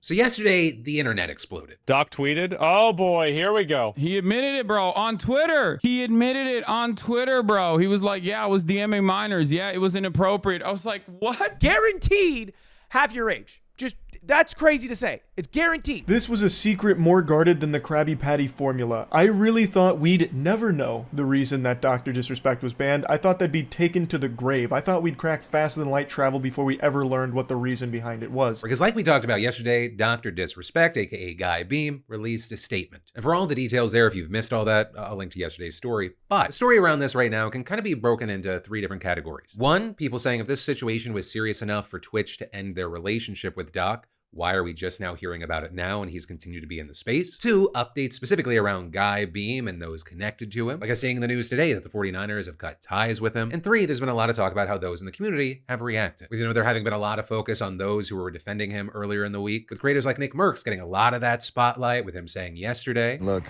So yesterday, the internet exploded. Doc tweeted, oh boy, here we go. He admitted it, bro, on Twitter. He admitted it on Twitter, bro. He was like, yeah, I was DMing minors. Yeah, it was inappropriate. I was like, what? Guaranteed half your age. Just, that's crazy to say. It's guaranteed. This was a secret more guarded than the Krabby Patty formula. I really thought we'd never know the reason that Dr. Disrespect was banned. I thought that'd be taken to the grave. I thought we'd crack faster than light travel before we ever learned what the reason behind it was. Because like we talked about yesterday, Dr. Disrespect, aka Guy Beam, released a statement. And for all the details there, if you've missed all that, I'll link to yesterday's story. But the story around this right now can kind of be broken into 3 different categories. 1, people saying if this situation was serious enough for Twitch to end their relationship with Doc, why are we just now hearing about it now and he's continued to be in the space? 2, updates specifically around Guy Beam and those connected to him. Like I was seeing in the news today that the 49ers have cut ties with him. And 3, there's been a lot of talk about how those in the community have reacted. You know, there having been a lot of focus on those who were defending him earlier in the week, with creators like Nick Merckx getting a lot of that spotlight with him saying yesterday, look,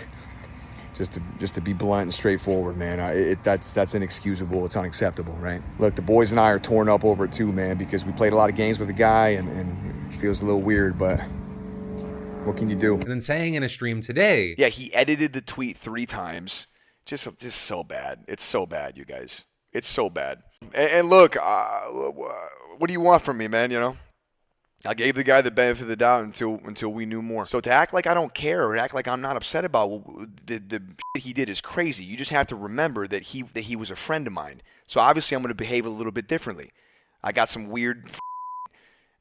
just to be blunt and straightforward, man, that's inexcusable. It's unacceptable, right? Look, the boys and I are torn up over it too, man, because we played a lot of games with the guy and it feels a little weird, but what can you do? And then saying in a stream today, yeah, he edited the tweet 3 times. Just so bad. It's so bad, you guys. It's so bad. And look, what do you want from me, man? You know, I gave the guy the benefit of the doubt until we knew more. So to act like I don't care or act like I'm not upset about the shit he did is crazy. You just have to remember that he was a friend of mine. So obviously I'm going to behave a little bit differently. I got some weird,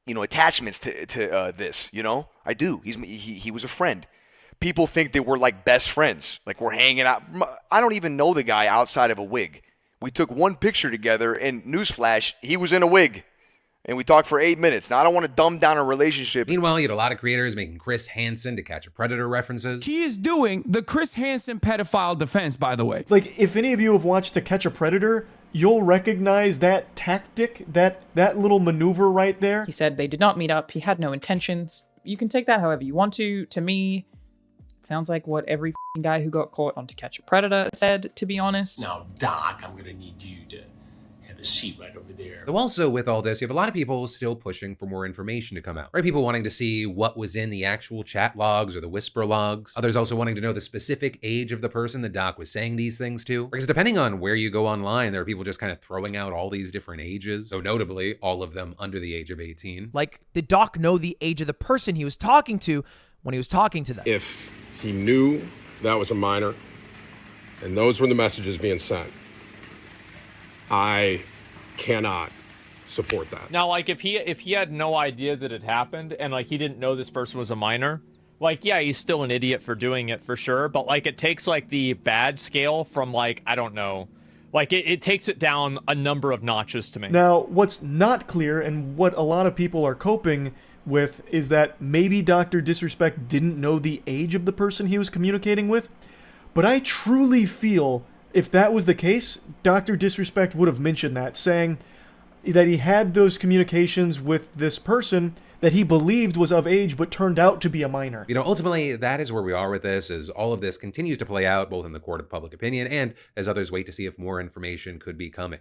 attachments to this. You know, I do. He was a friend. People think that we're like best friends, like we're hanging out. I don't even know the guy outside of a wig. We took one picture together, and newsflash, he was in a wig. And we talked for 8 minutes. Now, I don't want to dumb down a relationship. Meanwhile, you had a lot of creators making Chris Hansen To Catch a Predator references. He is doing the Chris Hansen pedophile defense, by the way. Like, if any of you have watched To Catch a Predator, you'll recognize that tactic, that little maneuver right there. He said they did not meet up. He had no intentions. You can take that however you want to. To me, it sounds like what every guy who got caught on To Catch a Predator said, to be honest. Now, Doc, I'm going to need you to have a seat right over there. Though also with all this, you have a lot of people still pushing for more information to come out, right? People wanting to see what was in the actual chat logs or the whisper logs. Others also wanting to know the specific age of the person the Doc was saying these things to. Because depending on where you go online, there are people just kind of throwing out all these different ages. So notably, all of them under the age of 18. Like, did Doc know the age of the person he was talking to when he was talking to them? If he knew that was a minor and those were the messages being sent, I cannot support that. Now, like, if he had no idea that it happened and, like, he didn't know this person was a minor, like, yeah, he's still an idiot for doing it for sure, but, like, it takes, like, the bad scale from, like, I don't know. Like, it takes it down a number of notches to me. Now, what's not clear and what a lot of people are coping with is that maybe Dr. Disrespect didn't know the age of the person he was communicating with, but I truly feel if that was the case, Dr. Disrespect would have mentioned that, saying that he had those communications with this person that he believed was of age but turned out to be a minor. You know, ultimately, that is where we are with this, as all of this continues to play out both in the court of public opinion and as others wait to see if more information could be coming.